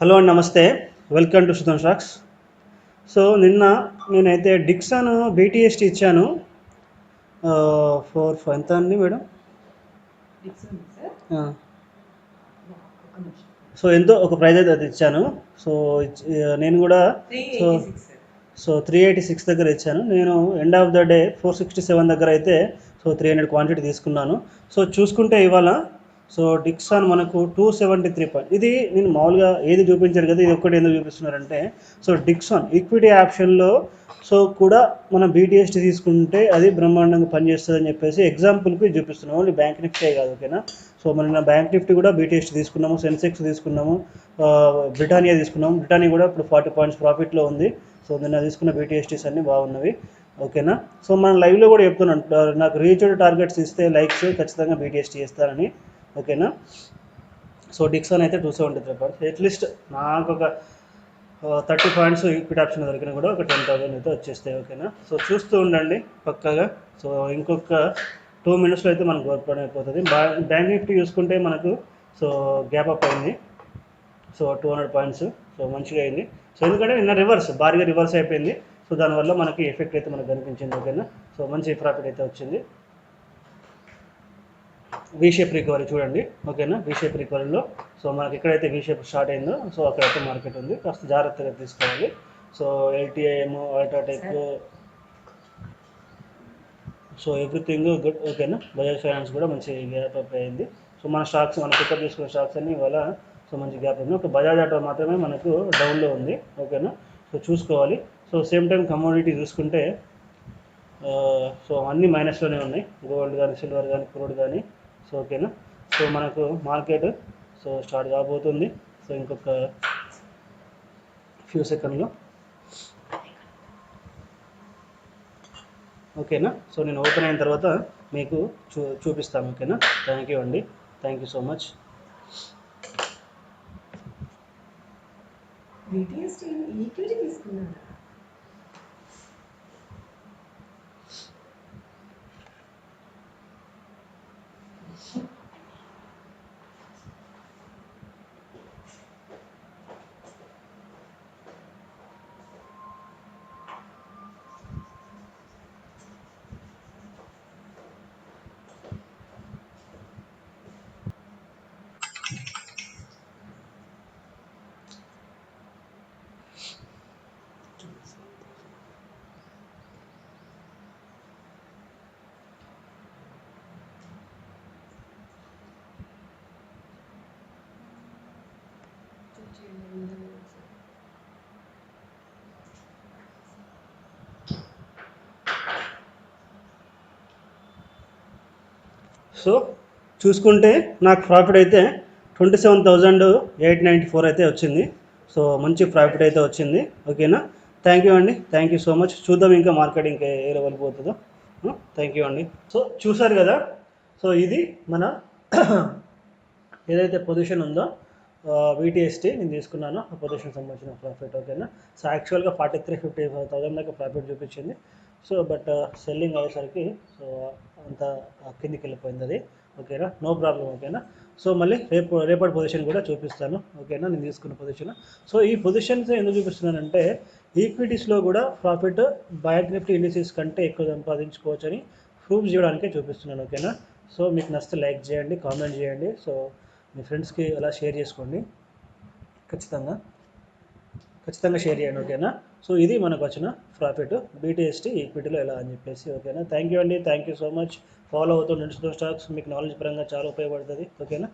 Hello అండి, నమస్తే. Welcome to Sudhan stocks. So నిన్న నేనైతే డిక్సన్ బీటీఎస్టీ ఇచ్చాను. ఎంత అండి మేడం? సో ఎంతో ఒక ప్రైజ్ అయితే అది ఇచ్చాను. సో నేను కూడా సో సో 386 దగ్గర ఇచ్చాను. నేను ఎండ్ ఆఫ్ ద డే 467 దగ్గర అయితే 300 క్వాంటిటీ తీసుకున్నాను. సో చూసుకుంటే ఇవాళ డిక్సాన్ మనకు 273 పాయింట్. ఇది నేను మామూలుగా ఏది చూపించారు కదా, ఇది ఒక్కటి ఎందుకు చూపిస్తున్నారంటే డిక్సాన్ ఈక్విటీ ఆప్షన్లో కూడా మనం బీటీఎస్టీ తీసుకుంటే అది బ్రహ్మాండంగా పనిచేస్తుంది అని చెప్పేసి ఎగ్జాంపుల్కి చూపిస్తున్నాం. ఓన్లీ బ్యాంక్ నిఫ్టీ కాదు, ఓకేనా. సో మన బ్యాంక్ నిఫ్టీ కూడా బీటీఎస్టీ తీసుకున్నాము, సెన్సెక్స్ తీసుకున్నాము, బ్రిటానియా తీసుకున్నాము. బ్రిటానియా కూడా ఇప్పుడు 40 పాయింట్స్ ప్రాఫిట్లో ఉంది. సో నిన్న తీసుకున్న బీటీఎస్టీస్ అన్నీ బాగున్నవి, ఓకేనా. సో మనం లైవ్లో కూడా చెప్తున్నాను, నాకు రీచ్డ్ టార్గెట్స్ ఇస్తే లైక్స్ ఖచ్చితంగా బీటీఎస్టీ చేస్తారని, ఓకేనా. సో డిక్సాన్ అయితే 273 పాయింట్స్. అట్లీస్ట్ నాకు ఒక 30 పాయింట్స్ ఈక్విటీ ఆప్షన్ దొరికినా కూడా ఒక 10,000 అయితే వచ్చేస్తాయి, ఓకేనా. సో చూస్తూ ఉండండి పక్కగా. సో ఇంకొక 2 మినిట్స్లో అయితే మనకు వర్క్ అయిపోతుంది. బ్యాంక్ నిఫ్టీ చూసుకుంటే మనకు గ్యాప్ అప్ అయింది. 200 పాయింట్స్. మంచిగా అయింది. ఎందుకంటే నిన్న భారీగా రివర్స్ అయిపోయింది. దానివల్ల మనకి ఎఫెక్ట్ అయితే మనకు కనిపించింది, ఓకేనా. మంచి ప్రాఫిట్ అయితే వచ్చింది. వీ షేప్ రికవరీ చూడండి, ఓకేనా. వీ షేప్ రికవరీలో మనకి ఎక్కడైతే వీ షేప్ స్టార్ట్ అయిందో అక్కడైతే మార్కెట్ ఉంది. కాస్త జాగ్రత్తగా తీసుకోవాలి. ఎల్టీఐఎం, అల్ట్రాటెక్, ఎవ్రీథింగ్ గుడ్, ఓకేనా. బజాజ్ ఫైనాన్స్ కూడా మంచి గ్యాప్ అప్ అయింది. మన స్టాక్స్, మన పికప్ చేసుకున్న స్టాక్స్ అన్ని ఇవాళ మంచి గ్యాప్ ఉంది. ఒక బజాజ్ ఆటో మాత్రమే మనకు డౌన్లో ఉంది, ఓకేనా. చూసుకోవాలి. సేమ్ టైం కమోడిటీ చూసుకుంటే అన్నీ మైనస్లోనే ఉన్నాయి. గోల్డ్ కానీ, సిల్వర్ కానీ, క్రూడ్ కానీ, ఓకేనా. మనకు మార్కెట్ స్టార్ట్ కాబోతుంది. ఇంకొక ఫ్యూ సెకండ్లో, ఓకేనా. నేను ఓపెన్ అయిన తర్వాత మీకు చూపిస్తాను, ఓకేనా. థ్యాంక్ యూ అండి, థ్యాంక్ యూ సో మచ్. చూసుకుంటే నాకు ప్రాఫిట్ అయితే 27,894 అయితే వచ్చింది. మంచి ప్రాఫిట్ అయితే వచ్చింది, ఓకేనా. థ్యాంక్ యూ అండి, థ్యాంక్ యూ సో మచ్. చూద్దాం ఇంకా మార్కెట్ ఇంకా ఏ లెవెల్ పోతుందో. థ్యాంక్ యూ అండి. చూసారు కదా, ఇది మన ఏదైతే పొజిషన్ ఉందో వీటీఎస్టీ నేను తీసుకున్నాను, ఆ పొజిషన్ సంబంధించిన ప్రాఫిట్, ఓకేనా. యాక్చువల్గా 43,55,000 దాకా ప్రాఫిట్ చూపించింది. బట్ సెల్లింగ్ అయ్యేసరికి అంత కిందికి వెళ్ళిపోయింది అది, ఓకేనా. నో ప్రాబ్లం, ఓకేనా. మళ్ళీ రేపటి పొజిషన్ కూడా చూపిస్తాను, ఓకేనా. నేను తీసుకున్న పొజిషన్. ఈ పొజిషన్స్ ఎందుకు చూపిస్తున్నానంటే ఈక్విటీస్లో కూడా ప్రాఫిట్ బ్యాంక్ నిఫ్టీ ఇండిసెస్ కంటే ఎక్కువ సంపాదించుకోవచ్చు అని ప్రూఫ్ చేయడానికే చూపిస్తున్నాను, ఓకేనా. మీకు నచ్చితే లైక్ చేయండి, కామెంట్ చేయండి. మీ ఫ్రెండ్స్కి అలా షేర్ చేసుకోండి, ఖచ్చితంగా షేర్ చేయండి, ఓకేనా. ఇది మనకు వచ్చిన ప్రాఫిట్ బీటీఎస్టీ ఈక్విటీలో ఎలా అని చెప్పేసి, ఓకేనా. థ్యాంక్ యూ అండి, thank you so much. Follow అవుతూ నిలుచున్న స్టాక్స్ మీకు నాలెడ్జ్ పరంగా చాలా ఉపయోగపడుతుంది, ఓకేనా.